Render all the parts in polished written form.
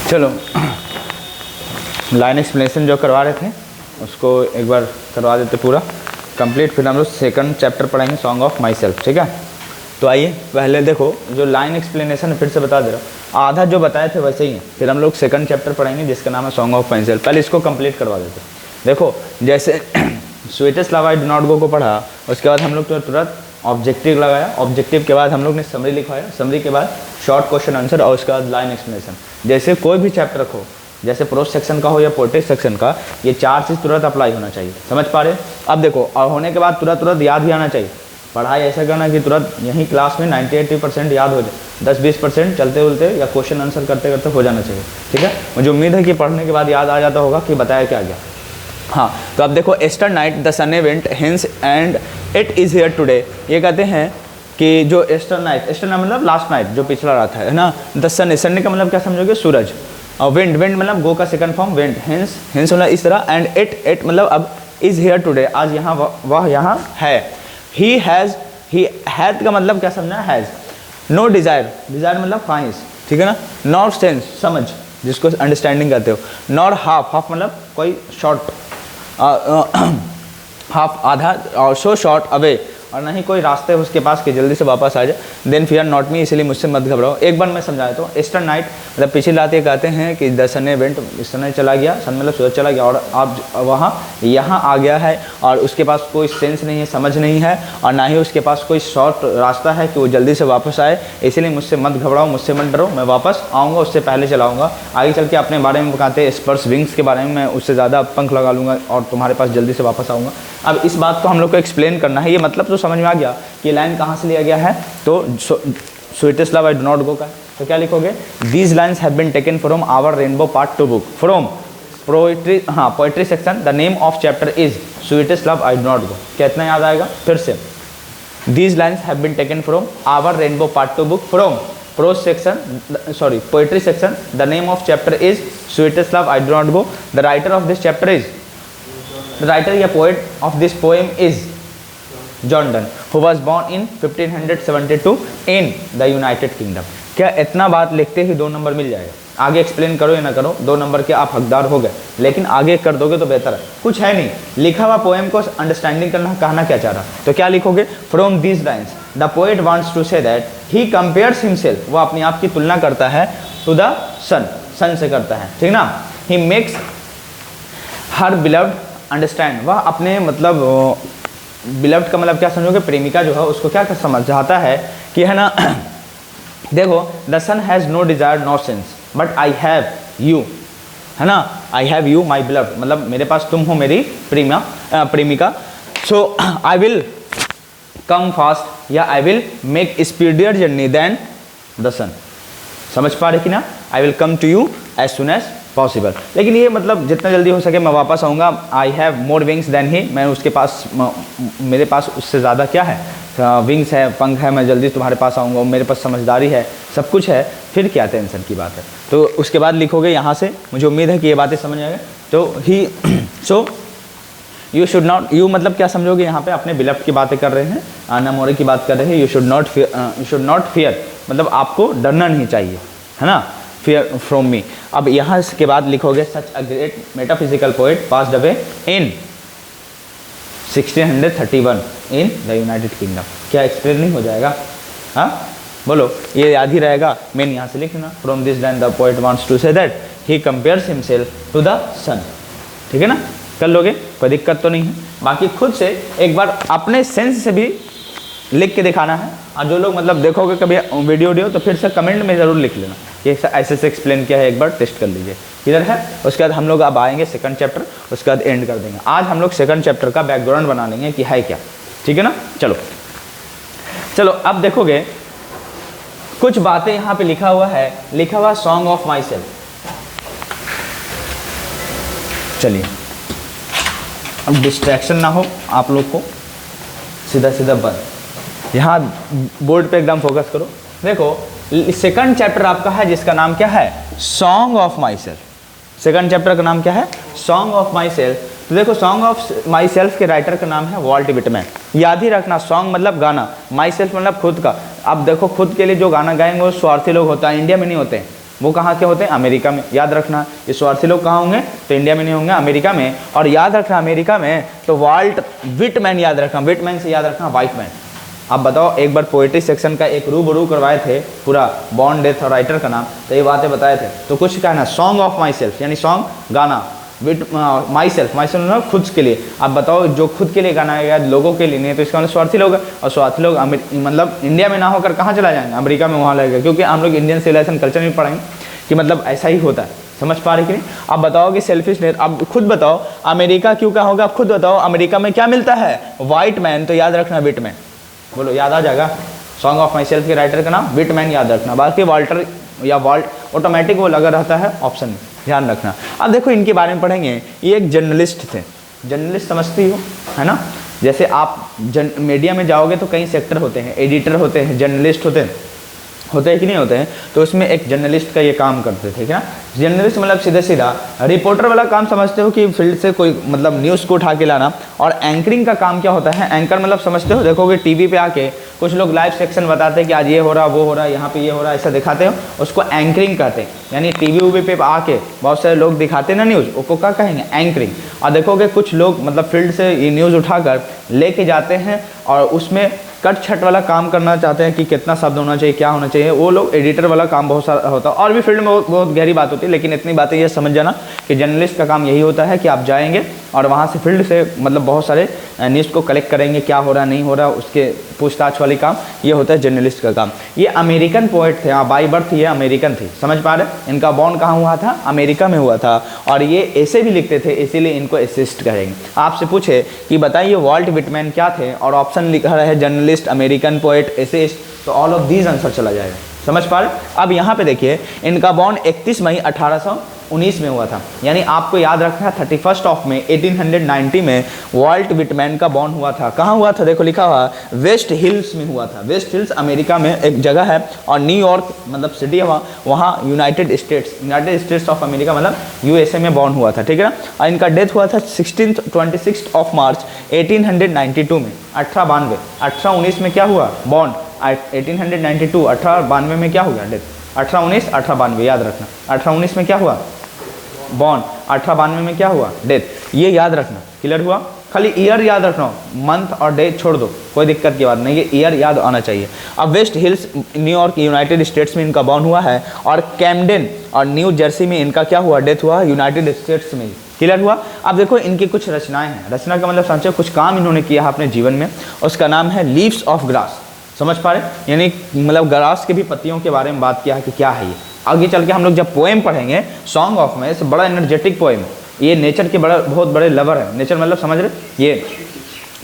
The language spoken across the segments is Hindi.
चलो लाइन एक्सप्लेनेशन जो करवा रहे थे उसको एक बार करवा देते पूरा कंप्लीट, फिर हम लोग सेकंड चैप्टर पढ़ेंगे सॉन्ग ऑफ माई सेल्फ। ठीक है, तो आइए पहले देखो जो लाइन एक्सप्लेनेशन फिर से बता दे रहा हूँ, आधा जो बताए थे वैसे ही है। फिर हम लोग सेकंड चैप्टर पढ़ेंगे जिसका नाम है सॉन्ग ऑफ माई सेल्फ। पहले इसको कंप्लीट करवा देते। देखो जैसे sweetest love I do not गो को पढ़ा, उसके बाद हम लोग तो तुरंत ऑब्जेक्टिव लगाया, ऑब्जेक्टिव के बाद हम लोग ने समरी लिखवाया, समरी के बाद शॉर्ट क्वेश्चन आंसर और उसके बाद लाइन एक्सप्लेनेशन। जैसे कोई भी चैप्टर हो, जैसे प्रोस सेक्शन का हो या पोएट्री सेक्शन का, ये चार चीज़ तुरंत अप्लाई होना चाहिए। समझ पा रहे? अब देखो और होने के बाद तुरंत याद भी आना चाहिए। पढ़ाई ऐसा करना कि तुरंत यहीं क्लास में 90-80% याद हो जाए, 10-20% चलते उलते या क्वेश्चन आंसर करते करते हो जाना चाहिए। ठीक है, मुझे उम्मीद है कि पढ़ने के बाद याद आ जाता होगा कि बताया क्या गया। हाँ, तो अब देखो yesternight the sun went hence and it is here today. ये कहते हैं कि जो एस्टर नाइट मतलब लास्ट नाइट जो पिछला रात है ना, द सन, सन्ने का मतलब क्या समझोगे? सूरज। और वेंट मतलब गो का सेकंड फॉर्म वेंट, हेंस मतलब इस तरह, एंड इट मतलब अब इज़ हियर टुडे, आज यहाँ वह यहाँ है। ही हैज़ का मतलब क्या समझना? हैज़। नो डिज़ायर मतलब ख्वाहिश, ठीक है ना। नॉर सेंस समझ, जिसको अंडरस्टैंडिंग कहते हो। नॉर हाफ मतलब कोई शॉर्ट, हाफ आधा, और सो शॉर्ट अवे, और नहीं कोई रास्ते है उसके पास कि जल्दी से वापस आ जाए। देन फियर नॉट मी, इसलिए मुझसे मत घबराओ। एक बार मैं समझाया तो एस्टर नाइट मतलब पिछली रात ये कहते हैं कि द सन वेंट, इस समय चला गया, सन मतलब सूरज चला गया, और आप वहाँ यहाँ आ गया है, और उसके पास कोई सेंस नहीं है, समझ नहीं है, और ना ही उसके पास कोई शॉर्ट रास्ता है कि वो जल्दी से वापस आए। इसलिए मुझसे मत घबराओ, मुझसे मत डरो, मैं वापस आऊँगा, उससे पहले चलाऊँगा। आगे चल के अपने बारे में बताते हैं स्पर्श विंग्स के बारे में, मैं उससे ज़्यादा पंख लगा लूँगा और तुम्हारे पास जल्दी से वापस आऊँगा। अब इस बात को हम लोग को एक्सप्लेन करना है। ये मतलब तो समझ में आ गया कि लाइन कहाँ से लिया गया है, तो sweetest love I do not go का। तो क्या लिखोगे? These lines have been taken from our Rainbow part 2 book from poetry, हाँ poetry section. The name of chapter is sweetest love I do not go. कितना याद आएगा? फिर से, these lines have been taken from our Rainbow part 2 book from prose section, sorry poetry section. The name of chapter is sweetest love I do not go. The writer of this chapter is, the writer या poet of this poem is John Donne, who was born in 1572 in the United Kingdom। क्या इतना बात लिखते ही 2 नंबर मिल जाएगा? आगे एक्सप्लेन करो या ना करो, 2 नंबर के आप हकदार हो गए, लेकिन आगे कर दोगे तो बेहतर है। कुछ है नहीं, लिखा हुआ पोएम को अंडरस्टैंडिंग करना, कहना क्या चाह रहा, तो क्या लिखोगे? From these lines the poet wants to say that he compares himself, वो अपने आप की तुलना करता है, टू द सन से करता है, ठीक ना। He makes her beloved understand, वह अपने मतलब बिलव्ड का मतलब क्या समझोगे? प्रेमिका जो है उसको क्या समझाता है कि है ना देखो, the sun has no desire nor sense but I have you, है ना। I have you my beloved मतलब मेरे पास तुम हो मेरी प्रेमिका। सो आई विल कम फास्ट या I will make speedier journey then the sun. समझ पा रहे कि ना? I will come to you as soon as possible. लेकिन ये मतलब जितना जल्दी हो सके मैं वापस आऊँगा। I have more wings than he, मैं उसके पास, मेरे पास उससे ज़्यादा क्या है? विंग्स है, पंख है, मैं जल्दी तुम्हारे पास आऊँगा, मेरे पास समझदारी है, सब कुछ है, फिर क्या टेंशन की बात है। तो उसके बाद लिखोगे यहाँ से, मुझे उम्मीद है कि ये बातें समझ आएगा। तो ही so you should not, you मतलब क्या समझोगे यहाँ पे? अपने बिलव्ड की बातें कर रहे हैं, आना मोरे की बात कर रहे हैं। यू शुड नॉट फियर मतलब आपको डरना नहीं चाहिए, है ना। Fear from me. अब यहाँ इसके बाद लिखोगे such a great metaphysical poet passed away in 1631 in the United Kingdom. क्या एक्सप्लेन नहीं हो जाएगा? हाँ बोलो, ये याद ही रहेगा। मेन यहाँ से लिखना, from this line the poet wants to say that he compares himself to the sun. ठीक है ना, कर लोगे, कोई दिक्कत तो नहीं है। बाकी खुद से एक बार अपने सेंस से भी लिख के दिखाना है। और जो लोग मतलब देखोगे कभी वीडियो तो फिर से कमेंट में ज़रूर लिख लेना कि ऐसे से एक्सप्लेन किया है, एक बार टेस्ट कर लीजिए किधर है। उसके बाद हम लोग अब आएंगे सेकंड चैप्टर, उसके बाद एंड कर देंगे। आज हम लोग सेकंड चैप्टर का बैकग्राउंड बना लेंगे कि है क्या, ठीक है ना। चलो अब देखोगे कुछ बातें यहाँ पे लिखा हुआ है, लिखा हुआ सॉन्ग ऑफ माई सेल्फ। चलिए अब डिस्ट्रैक्शन ना हो आप लोग को, सीधा बंद। यहाँ बोर्ड पे एकदम फोकस करो। देखो सेकंड चैप्टर आपका है जिसका नाम क्या है? Song of my self. Second chapter का नाम क्या है? Song of my self. तो देखो सॉन्ग ऑफ माई सेल्फ के राइटर का नाम है वॉल्ट विटमैन। याद ही रखना, सॉन्ग मतलब गाना, माई सेल्फ मतलब खुद का। अब देखो खुद के लिए जो गाना गाएंगे वो स्वार्थी लोग होता है, इंडिया में नहीं होते, वो कहाँ के होते हैं? अमेरिका में। याद रखना, ये स्वार्थी लोग कहाँ होंगे? तो इंडिया में नहीं होंगे, अमेरिका में। और याद रखना अमेरिका में तो वाल्ट विटमैन याद रखना, विटमैन से याद रखना वाइट मैन। आप बताओ, एक बार पोएट्री सेक्शन का एक रूबरू करवाए थे पूरा बॉर्न डेथ और राइटर का नाम, तो ये बातें बताए थे। तो कुछ कहना सॉन्ग ऑफ माई सेल्फ, यानी सॉन्ग गाना, with my self, my self खुद के लिए। आप बताओ, जो खुद के लिए गाना है लोगों के लिए नहीं, तो इसका मतलब स्वार्थी लोग है। और स्वार्थी लोग मतलब इंडिया में ना होकर कहाँ चला जाएंगे? अमेरिका में, वहाँ लगेगा। क्योंकि हम लोग इंडियन सिविलाइजेशन कल्चर में पढ़ेंगे कि मतलब ऐसा ही होता है। समझ पा रहे कि नहीं? आप बताओ कि सेल्फिशनेस, अब खुद बताओ अमेरिका क्यों का होगा? आप खुद बताओ, अमेरिका में क्या मिलता है? White man. तो याद रखना विटमैन। बोलो, याद आ जाएगा? सॉन्ग ऑफ माई सेल्फ के राइटर का नाम विटमैन याद रखना। बाकी वाल्टर या वाल्ट ऑटोमेटिक वो लगा रहता है ऑप्शन में, ध्यान रखना। अब देखो इनके बारे में पढ़ेंगे। ये एक जर्नलिस्ट थे। जर्नलिस्ट समझती हो, है ना? जैसे आप मीडिया में जाओगे तो कई सेक्टर होते हैं, एडिटर होते हैं, जर्नलिस्ट होते हैं कि नहीं होते हैं? तो उसमें एक जर्नलिस्ट का ये काम करते थे, क्या? जर्नलिस्ट मतलब सीधा सीधा रिपोर्टर वाला काम समझते हो कि फील्ड से कोई मतलब न्यूज़ को उठा के लाना। और एंकरिंग का काम क्या होता है? एंकर मतलब समझते हो, देखोगे टीवी पे आके कुछ लोग लाइव सेक्शन बताते हैं कि आज ये हो रहा, वो हो रहा, यहाँ पे ये हो रहा, ऐसा दिखाते हो, उसको एंकरिंग कहते हैं। यानी टीवी वी पे आके बहुत सारे लोग दिखाते हैं ना न्यूज़, उसको क्या कहेंगे? एंकरिंग। और देखोगे कुछ लोग मतलब फील्ड से ये न्यूज़ उठाकर लेके जाते हैं और उसमें कट छट वाला काम करना चाहते हैं कि कितना शब्द होना चाहिए, क्या होना चाहिए, वो लोग एडिटर वाला काम बहुत सारा होता है। और भी फील्ड में बहुत गहरी बात होती है, लेकिन इतनी बातें ये समझ जाना कि जर्नलिस्ट का काम यही होता है कि आप जाएंगे और वहाँ से फील्ड से मतलब बहुत सारे न्यूज़ को कलेक्ट करेंगे, क्या हो रहा नहीं हो रहा, उसके पूछताछ वाली काम ये होता है जर्नलिस्ट का काम। ये अमेरिकन पोएट थे, बाई बर्थ ये अमेरिकन थे। समझ पा रहे? इनका बॉर्न कहाँ हुआ था? अमेरिका में हुआ था। और ये ऐसे भी लिखते थे, इसीलिए इनको एसिस्ट कहेंगे। आपसे पूछे कि बताइए वाल्ट विटमैन क्या थे, और ऑप्शन लिखा है जर्नलिस्ट, अमेरिकन पोएट, एसिस्ट, तो ऑल ऑफ दीज आंसर चला जाएगा। समझ पा रहे? अब यहाँ पे देखिए, इनका बॉर्न 31 मई 1819 में हुआ था। यानी आपको याद रखना है 31 मई 1890 में वाल्ट विटमैन का बॉर्न हुआ था। कहाँ हुआ था? देखो लिखा हुआ वेस्ट हिल्स में हुआ था। वेस्ट हिल्स अमेरिका में एक जगह है, और न्यूयॉर्क मतलब सिटी है वहाँ यूनाइटेड स्टेट्स ऑफ अमेरिका मतलब यूएसए में बॉर्न हुआ था, ठीक है ना? और इनका डेथ हुआ था 26 मार्च 1892 में, 1819 में क्या हुआ? बॉर्न 1892, 1892 में क्या हो गया? डेथ 1892 याद रखना। 1819 में क्या हुआ? बॉर्न। 1892 में क्या हुआ? डेथ। ये याद रखना, क्लियर हुआ? खाली ईयर याद रखना, मंथ और डे छोड़ दो, कोई दिक्कत की बात नहीं, ये ईयर याद आना चाहिए। अब waste hills New York United states में इनका बॉर्न हुआ है, और कैमडेन और न्यू जर्सी में इनका क्या हुआ? डेथ हुआ, यूनाइटेड स्टेट्स में। क्लियर हुआ? अब देखो इनकी कुछ रचनाएं हैं। रचना का मतलब समझो कुछ काम इन्होंने किया है अपने जीवन में, उसका नाम है लीव्स ऑफ ग्रास। समझ पा रहे? यानी मतलब ग्रास के भी पत्तियों के बारे में बात किया है कि क्या है ये। आगे चल के हम लोग जब पोएम पढ़ेंगे, सॉन्ग ऑफ में से बड़ा एनर्जेटिक पोएम, ये नेचर के बहुत बड़े लवर है। नेचर मतलब समझ रहे, ये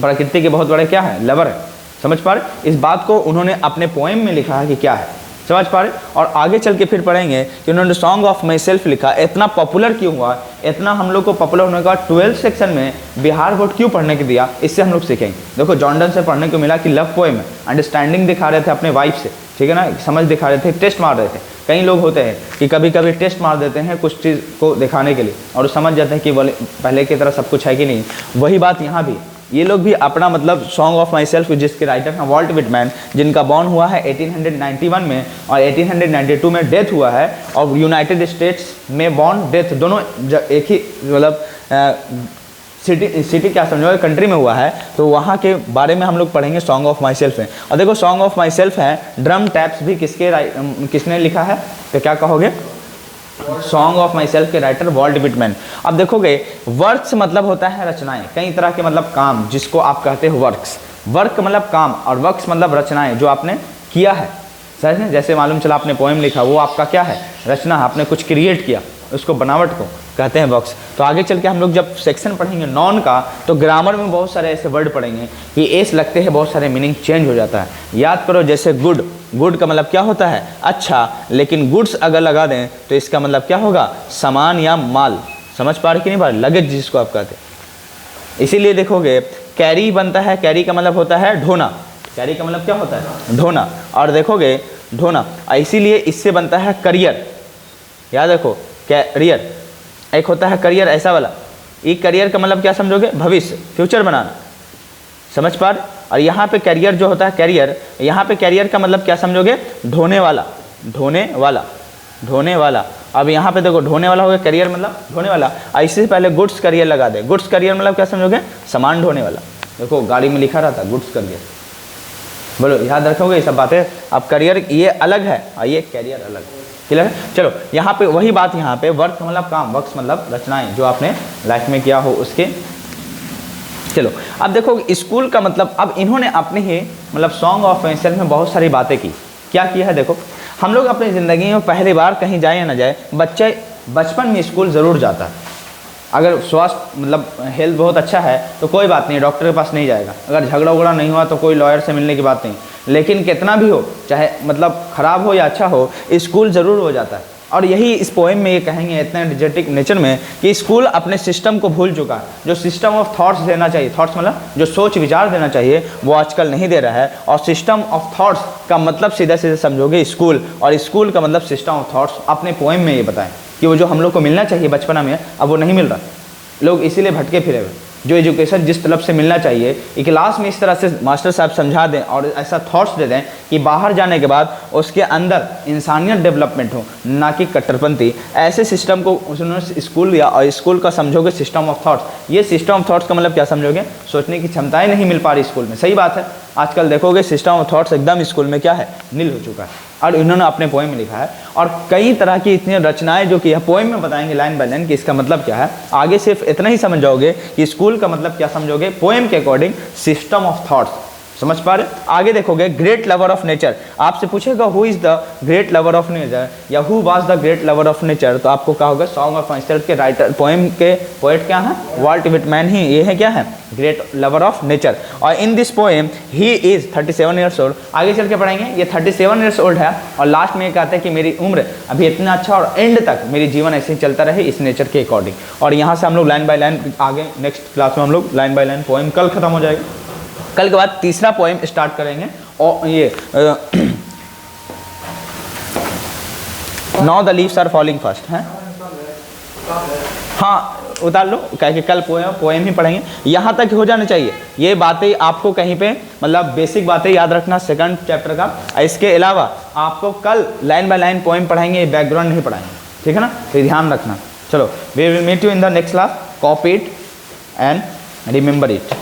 प्रकृति के बहुत बड़े क्या है? लवर है। समझ पा रहे? इस बात को उन्होंने अपने पोएम में लिखा है कि क्या है। समझ पा रहे? और आगे चल के फिर पढ़ेंगे कि उन्होंने सॉन्ग ऑफ माई सेल्फ लिखा। इतना पॉपुलर क्यों हुआ? इतना हम लोग को पॉपुलर होने के बाद 12th सेक्शन में बिहार बोर्ड क्यों पढ़ने के दिया, इससे हम लोग सीखेंगे। देखो जॉर्डन से पढ़ने को मिला कि लव पोएम है, अंडरस्टैंडिंग दिखा रहे थे अपने वाइफ से, ठीक है ना, समझ दिखा रहे थे, टेस्ट मार रहे थे। कई लोग होते हैं कि कभी कभी टेस्ट मार देते हैं कुछ चीज़ को दिखाने के लिए, और समझ जाते हैं कि पहले की तरह सब कुछ है कि नहीं। वही बात यहाँ भी, ये लोग भी अपना मतलब सॉन्ग ऑफ माई सेल्फ जिसके राइटर हैं वाल्ट विटमैन, जिनका बॉर्न हुआ है 1891 में और 1892 में डेथ हुआ है, और यूनाइटेड स्टेट्स में बॉर्न डेथ दोनों एक ही मतलब सिटी क्या समझो कंट्री में हुआ है। तो वहाँ के बारे में हम लोग पढ़ेंगे सॉन्ग ऑफ माई सेल्फ में। और देखो सॉन्ग ऑफ माई सेल्फ है, ड्रम टैप्स भी किसने लिखा है? तो क्या कहोगे? सॉन्ग ऑफ माई सेल्फ के राइटर वाल्ट विटमैन। अब देखोगे वर्क्स मतलब होता है रचनाएं, कई तरह के मतलब काम जिसको आप कहते हो वर्क्स। वर्क मतलब काम और वर्क्स मतलब रचनाएं जो आपने किया है। सही है? जैसे मालूम चला आपने पोएम लिखा, वो आपका क्या है? रचना है, आपने कुछ क्रिएट किया, उसको बनावट को कहते हैं वर्क्स। तो आगे चल के हम लोग जब सेक्शन पढ़ेंगे नॉन का, तो ग्रामर में बहुत सारे ऐसे वर्ड पढ़ेंगे कि एस लगते हैं बहुत सारे मीनिंग चेंज हो जाता है। याद करो जैसे गुड, गुड का मतलब क्या होता है? अच्छा, लेकिन गुड्स अगर लगा दें तो इसका मतलब क्या होगा? सामान या माल। समझ पा रहे कि नहीं पा रहे? लगेज जिसको आप कहते हैं। इसीलिए देखोगे कैरी बनता है, कैरी का मतलब होता है ढोना। कैरी का मतलब क्या होता है? ढोना। और देखोगे ढोना, इसीलिए इससे बनता है करियर। याद रखो कैरियर, एक होता है करियर ऐसा वाला, ये करियर का मतलब क्या समझोगे? भविष्य, फ्यूचर बनाना। समझ पा रहे? और यहाँ पे करियर जो होता है कैरियर, यहाँ पे कैरियर का मतलब क्या समझोगे? ढोने वाला, ढोने वाला। ढोने वाला। अब यहाँ पे देखो ढोने वाला हो गया, करियर मतलब ढोने वाला। इससे पहले गुड्स करियर लगा दे। गुड्स करियर मतलब क्या समझोगे? सामान ढोने वाला। देखो गाड़ी में लिखा रहता गुड्स करियर, बोलो याद रखोगे ये सब बातें। अब करियर ये अलग है और ये कैरियर अलग है। क्लियर है? चलो यहाँ पे वही बात, यहाँ पे वर्क मतलब काम, वर्क्स मतलब रचनाएं जो आपने लाइफ में किया हो उसके। चलो अब देखो स्कूल का मतलब, अब इन्होंने अपने ही मतलब सॉन्ग ऑफ एंसेल्फ में बहुत सारी बातें की। क्या किया है? देखो हम लोग अपनी ज़िंदगी में पहली बार कहीं जाए या ना जाए, बच्चे बचपन में स्कूल ज़रूर जाता है। अगर स्वास्थ्य मतलब हेल्थ बहुत अच्छा है तो कोई बात नहीं, डॉक्टर के पास नहीं जाएगा। अगर झगड़ा उगड़ा नहीं हुआ तो कोई लॉयर से मिलने की बात नहीं। लेकिन कितना भी हो, चाहे मतलब ख़राब हो या अच्छा हो, स्कूल ज़रूर हो जाता है। और यही इस पोएम में ये कहेंगे इतने एनर्जेटिक नेचर में कि स्कूल अपने सिस्टम को भूल चुका है। जो सिस्टम ऑफ थॉट्स देना चाहिए, थॉट्स मतलब जो सोच विचार देना चाहिए, वो आजकल नहीं दे रहा है। और सिस्टम ऑफ थॉट्स का मतलब सीधा सीधा समझोगे स्कूल, और स्कूल का मतलब सिस्टम ऑफ थॉट्स अपने पोएम में ये बताएं कि वो जो हम लोग को मिलना चाहिए बचपना में अब वो नहीं मिल रहा। लोग इसीलिए भटके फिरे हुए। जो एजुकेशन जिस तरफ से मिलना चाहिए, एक क्लास में इस तरह से मास्टर साहब समझा दें और ऐसा थॉट्स दे दें कि बाहर जाने के बाद उसके अंदर इंसानियत डेवलपमेंट हो, ना कि कट्टरपंथी। ऐसे सिस्टम को उन्होंने स्कूल लिया, और स्कूल का समझोगे सिस्टम ऑफ थॉट्स। ये सिस्टम ऑफ थॉट्स का मतलब क्या समझोगे? सोचने की क्षमताएं नहीं मिल पा रही स्कूल में। सही बात है, आजकल देखोगे सिस्टम ऑफ थॉट्स एकदम स्कूल में क्या है, नील हो चुका है। और इन्होंने अपने पोएम में लिखा है, और कई तरह की इतनी रचनाएं जो कि है पोएम में बताएंगे लाइन बाय लाइन कि इसका मतलब क्या है। आगे सिर्फ इतना ही समझ जाओगे कि स्कूल का मतलब क्या समझोगे पोएम के अकॉर्डिंग, सिस्टम ऑफ थॉट्स। समझ पा रहे? आगे देखोगे ग्रेट लवर ऑफ नेचर। आपसे पूछेगा who is the great lover of nature या who was the great lover of nature, तो आपको क्या होगा? सॉन्ग ऑफ एंसेल्फ के राइटर, पोएम के पोएट क्या है? वाल्ट विटमैन ही ये है क्या है? Great lover of nature. और in this poem he is 37 years old. आगे चल के पढ़ेंगे, ये 37 ईयर्स ओल्ड है, और लास्ट में ये कहते हैं कि मेरी उम्र अभी इतना अच्छा और एंड तक मेरी जीवन ऐसे ही चलता रहे इस नेचर के अकॉर्डिंग। और यहाँ से हम लोग लाइन बाय लाइन आगे नेक्स्ट क्लास में हम लोग लाइन बाय लाइन पोएम कल खत्म हो जाएगा। कल के बाद तीसरा पोएम स्टार्ट करेंगे, और ये now the leaves are falling fast है। हाँ उतार लो, कह के कल पोएम ही पढ़ेंगे। यहाँ तक हो जाना चाहिए ये बातें आपको, कहीं पे मतलब बेसिक बातें याद रखना सेकंड चैप्टर का। इसके अलावा आपको कल लाइन बाय लाइन पोएम पढ़ाएंगे, बैकग्राउंड नहीं पढ़ाएंगे, ठीक है ना? तो ध्यान रखना। चलो we will meet you in the next class. Copy it and remember it,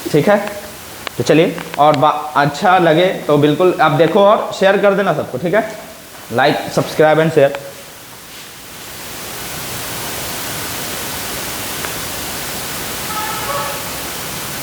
ठीक है? तो चलिए, और अच्छा लगे तो बिल्कुल आप देखो और शेयर कर देना सबको, ठीक है? Like, subscribe and share.